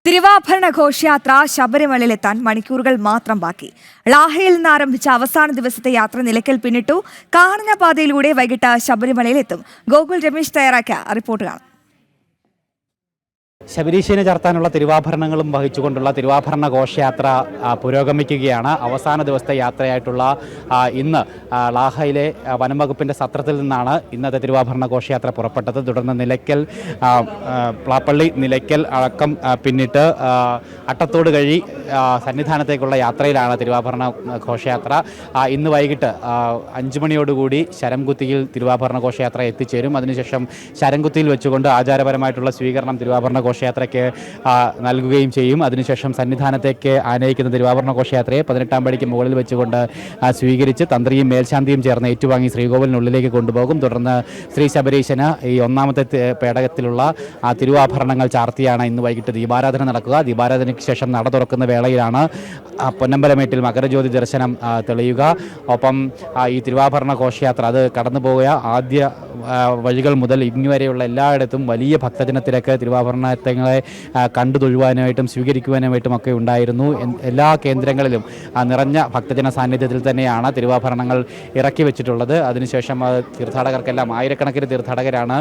തിരുവാഭരണ ഘോഷയാത്ര ശബരിമലയിലെത്താൻ മണിക്കൂറുകൾ മാത്രം ബാക്കി. ലാഹയിൽ നിന്ന് ആരംഭിച്ച അവസാന ദിവസത്തെ യാത്ര നിലയ്ക്കൽ പിന്നിട്ടു. കാനനപാതയിലൂടെ വൈകിട്ട് ശബരിമലയിലെത്തും. ഗോകുൽ രമേശ് തയ്യാറാക്കിയ റിപ്പോർട്ട് കാണാം. ശബരീശനെ ചാർത്താനുള്ള തിരുവാഭരണങ്ങളും വഹിച്ചുകൊണ്ടുള്ള തിരുവാഭരണ ഘോഷയാത്ര പുരോഗമിക്കുകയാണ്. അവസാന ദിവസത്തെ യാത്രയായിട്ടുള്ള ഇന്ന് ലാഹയിലെ വനം വകുപ്പിൻ്റെ സത്രത്തിൽ നിന്നാണ് ഇന്നത്തെ തിരുവാഭരണ ഘോഷയാത്ര പുറപ്പെട്ടത്. തുടർന്ന് നിലയ്ക്കൽ, പ്ലാപ്പള്ളി, നിലയ്ക്കൽ അടക്കം പിന്നിട്ട് അട്ടത്തോട് കഴി സന്നിധാനത്തേക്കുള്ള യാത്രയിലാണ് തിരുവാഭരണ ഘോഷയാത്ര. ഇന്ന് വൈകിട്ട് 5 മണിയോടുകൂടി ശരംകുത്തിയിൽ തിരുവാഭരണ ഘോഷയാത്ര എത്തിച്ചേരും. അതിനുശേഷം ശരംകുത്തിയിൽ വെച്ചുകൊണ്ട് ആചാരപരമായിട്ടുള്ള സ്വീകരണം തിരുവാഭരണ ഘോഷയാത്രയ്ക്ക് നൽകുകയും ചെയ്യും. അതിനുശേഷം സന്നിധാനത്തേക്ക് ആനയിക്കുന്ന തിരുവാഭരണ ഘോഷയാത്രയെ 18-ാം പടിക്ക് മുകളിൽ വെച്ചുകൊണ്ട് സ്വീകരിച്ച് തന്ത്രിയും മേൽശാന്തിയും ചേർന്ന് ഏറ്റുവാങ്ങി ശ്രീകോവിലിനുള്ളിലേക്ക് കൊണ്ടുപോകും. തുടർന്ന് ശ്രീ ശബരീശന് ഈ 1-ാമത്തെ പേടകത്തിലുള്ള തിരുവാഭരണങ്ങൾ ചാർത്തിയാണ് ഇന്ന് വൈകിട്ട് ദീപാരാധന നടക്കുക. ദീപാരാധനയ്ക്ക് ശേഷം നട തുറക്കുന്ന വേളയിലാണ് പൊന്നമ്പലമേട്ടിൽ മകരജ്യോതി ദർശനം തെളിയുക. ഒപ്പം ഈ തിരുവാഭരണ ഘോഷയാത്ര അത് കടന്നുപോയ ആദ്യ വഴികൾ മുതൽ ഇങ്ങുവരെയുള്ള എല്ലായിടത്തും വലിയ ഭക്തജനത്തിരക്ക് തിരുവാഭരണങ്ങളെ കണ്ടു തൊഴുവാനായിട്ടും സ്വീകരിക്കുവാനായിട്ടും ഒക്കെ ഉണ്ടായിരുന്നു. എല്ലാ കേന്ദ്രങ്ങളിലും നിറഞ്ഞ ഭക്തജന സാന്നിധ്യത്തിൽ തന്നെയാണ് തിരുവാഭരണങ്ങൾ ഇറക്കി വെച്ചിട്ടുള്ളത്. അതിനുശേഷം തീർത്ഥാടകർക്കെല്ലാം ആയിരക്കണക്കിന് തീർത്ഥാടകരാണ്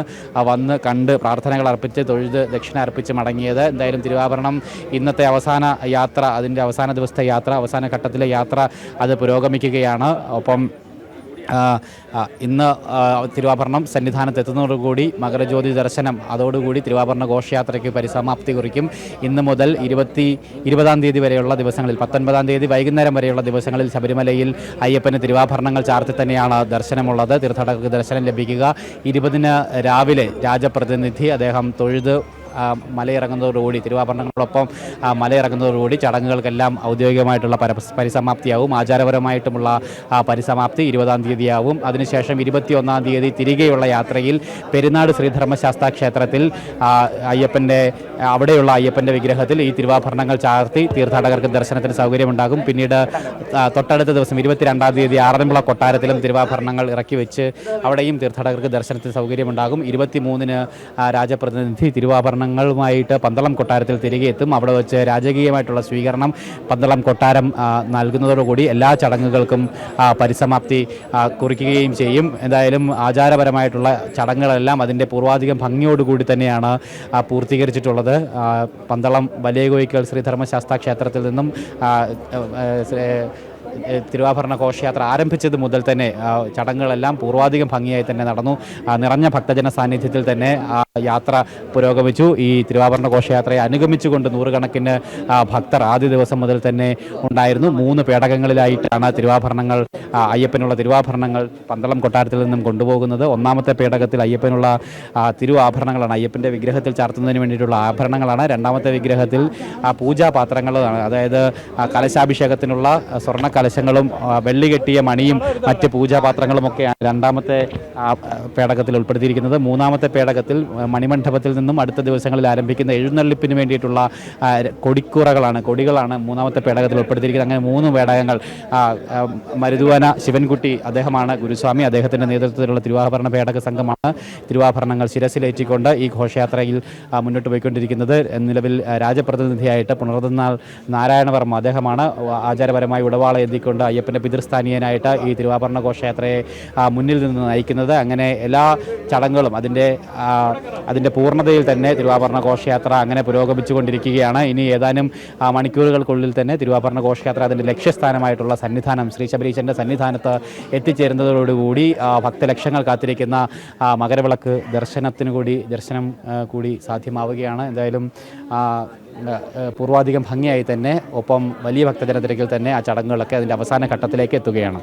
വന്ന് കണ്ട് പ്രാർത്ഥനകൾ അർപ്പിച്ച് തൊഴുത് ദക്ഷിണ അർപ്പിച്ച് മടങ്ങിയത്. എന്തായാലും തിരുവാഭരണം ഇന്നത്തെ അവസാന യാത്ര, അതിൻ്റെ അവസാന ദിവസത്തെ യാത്ര, അവസാന ഘട്ടത്തിലെ യാത്ര അത് പുരോഗമിക്കുകയാണ്. ഒപ്പം ഇന്ന് തിരുവാഭരണം സന്നിധാനത്തെത്തുന്നതോടുകൂടി മകരജ്യോതി ദർശനം, അതോടുകൂടി തിരുവാഭരണ ഘോഷയാത്രയ്ക്ക് പരിസമാപ്തി കുറിക്കും. ഇന്ന് മുതൽ 20-ാം തീയതി വരെയുള്ള ദിവസങ്ങളിൽ, 19-ാം തീയതി വൈകുന്നേരം വരെയുള്ള ദിവസങ്ങളിൽ ശബരിമലയിൽ അയ്യപ്പന് തിരുവാഭരണങ്ങൾ ചാർത്തി തന്നെയാണ് ദർശനമുള്ളത്. തീർത്ഥാടകർക്ക് ദർശനം ലഭിക്കുക. 20-ന് രാവിലെ രാജപ്രതിനിധി അദ്ദേഹം തൊഴുത് മലയിറങ്ങുന്നതോടുകൂടി, തിരുവാഭരണങ്ങളോടൊപ്പം മലയിറങ്ങുന്നതോടുകൂടി ചടങ്ങുകൾക്കെല്ലാം ഔദ്യോഗികമായിട്ടുള്ള പരിസമാപ്തിയാവും. ആചാരപരമായിട്ടുമുള്ള പരിസമാപ്തി 20-ാം തീയതിയാവും. അതിനുശേഷം 21-ാം തീയതി തിരികെയുള്ള യാത്രയിൽ പെരുന്നാട് ശ്രീധർമ്മശാസ്താ ക്ഷേത്രത്തിൽ അവിടെയുള്ള അയ്യപ്പൻ്റെ വിഗ്രഹത്തിൽ ഈ തിരുവാഭരണങ്ങൾ ചാർത്തി തീർത്ഥാടകർക്ക് ദർശനത്തിന് സൗകര്യമുണ്ടാകും. പിന്നീട് തൊട്ടടുത്ത ദിവസം 22-ാം തീയതി ആറന്മുള കൊട്ടാരത്തിലും തിരുവാഭരണങ്ങൾ ഇറക്കി വെച്ച് അവിടെയും തീർത്ഥാടകർക്ക് ദർശനത്തിന് സൗകര്യമുണ്ടാകും. 23-ന് രാജപ്രതിനിധി തിരുവാഭരണങ്ങളുമായിട്ട് പന്തളം കൊട്ടാരത്തിൽ തിരികെ എത്തും. അവിടെ വെച്ച് രാജകീയമായിട്ടുള്ള സ്വീകരണം പന്തളം കൊട്ടാരം നൽകുന്നതോടുകൂടി എല്ലാ ചടങ്ങുകൾക്കും പരിസമാപ്തി കുറിക്കുകയും ചെയ്യും. എന്തായാലും ആചാരപരമായിട്ടുള്ള ചടങ്ങുകളെല്ലാം അതിൻ്റെ പൂർവാധികം ഭംഗിയോടുകൂടി തന്നെയാണ് പൂർത്തീകരിച്ചിട്ടുള്ളത്. പന്തളം വലിയ കോയിക്കൽ ശ്രീധർമ്മശാസ്താ ക്ഷേത്രത്തിൽ നിന്നും തിരുവാഭരണ ഘോഷയാത്ര ആരംഭിച്ചത് മുതൽ തന്നെ ചടങ്ങുകളെല്ലാം പൂർവാധികം ഭംഗിയായി തന്നെ നടന്നു. നിറഞ്ഞ ഭക്തജന സാന്നിധ്യത്തിൽ തന്നെ യാത്ര പുരോഗമിച്ചു. ഈ തിരുവാഭരണ ഘോഷയാത്രയെ അനുഗമിച്ചുകൊണ്ട് നൂറുകണക്കിന് ഭക്തർ ആദ്യ ദിവസം മുതൽ തന്നെ ഉണ്ടായിരുന്നു. 3 പേടകങ്ങളിലായിട്ടാണ് തിരുവാഭരണങ്ങൾ, അയ്യപ്പനുള്ള തിരുവാഭരണങ്ങൾ പന്തളം കൊട്ടാരത്തിൽ നിന്നും കൊണ്ടുപോകുന്നത്. 1-ാമത്തെ പേടകത്തിൽ അയ്യപ്പനുള്ള തിരുവാഭരണങ്ങളാണ്, അയ്യപ്പൻ്റെ വിഗ്രഹത്തിൽ ചാർത്തുന്നതിന് വേണ്ടിയിട്ടുള്ള ആഭരണങ്ങളാണ്. 2-ാമത്തെ വിഗ്രഹത്തിൽ പൂജാപാത്രങ്ങളാണ്, അതായത് കലശാഭിഷേകത്തിനുള്ള സ്വർണ്ണ കലശങ്ങളും വെള്ളി കെട്ടിയ മണിയും മറ്റ് പൂജാപാത്രങ്ങളുമൊക്കെയാണ് 2-ാമത്തെ പേടകത്തിൽ ഉൾപ്പെടുത്തിയിരിക്കുന്നത്. 3-ാമത്തെ പേടകത്തിൽ മണിമണ്ഡപത്തിൽ നിന്നും അടുത്ത ദിവസങ്ങളിൽ ആരംഭിക്കുന്ന എഴുന്നള്ളിപ്പിന് വേണ്ടിയിട്ടുള്ള കൊടിക്കൂറകളാണ്, കൊടികളാണ് 3-ാമത്തെ പേടകത്തിൽ ഉൾപ്പെടുത്തിയിരിക്കുന്നത്. അങ്ങനെ 3 പേടകങ്ങൾ. മരുതുവന ശിവൻകുട്ടി അദ്ദേഹമാണ് ഗുരുസ്വാമി. അദ്ദേഹത്തിൻ്റെ നേതൃത്വത്തിലുള്ള തിരുവാഭരണ പേടക സംഘമാണ് തിരുവാഭരണങ്ങൾ ശിരസിലേറ്റിക്കൊണ്ട് ഈ ഘോഷയാത്രയിൽ മുന്നോട്ട് പോയിക്കൊണ്ടിരിക്കുന്നത്. നിലവിൽ രാജപ്രതിനിധിയായിട്ട് പുണർന്നാൾ നാരായണവർമ്മ അദ്ദേഹമാണ് ആചാരപരമായി ഉടവാള എത്തിക്കൊണ്ട് അയ്യപ്പൻ്റെ പിതൃസ്ഥാനീയനായിട്ട് ഈ തിരുവാഭരണ ഘോഷയാത്രയെ മുന്നിൽ നിന്ന് നയിക്കുന്നത്. അങ്ങനെ എല്ലാ ചടങ്ങുകളും അതിൻ്റെ പൂർണ്ണതയിൽ തന്നെ തിരുവാഭരണ ഘോഷയാത്ര അങ്ങനെ പുരോഗമിച്ചുകൊണ്ടിരിക്കുകയാണ്. ഇനി ഏതാനും മണിക്കൂറുകൾക്കുള്ളിൽ തന്നെ തിരുവാഭരണ ഘോഷയാത്ര അതിൻ്റെ ലക്ഷ്യസ്ഥാനമായിട്ടുള്ള സന്നിധാനം, ശ്രീ ശബരീശൻ്റെ സന്നിധാനത്ത് എത്തിച്ചേരുന്നതോടുകൂടി ഭക്തലക്ഷങ്ങൾ കാത്തിരിക്കുന്ന മകരവിളക്ക് ദർശനം കൂടി സാധ്യമാവുകയാണ്. എന്തായാലും പൂർവാധികം ഭംഗിയായി തന്നെ, ഒപ്പം വലിയ ഭക്തജനത്തിരക്കിൽ തന്നെ ആ ചടങ്ങുകളൊക്കെ അതിൻ്റെ അവസാന ഘട്ടത്തിലേക്ക് എത്തുകയാണ്.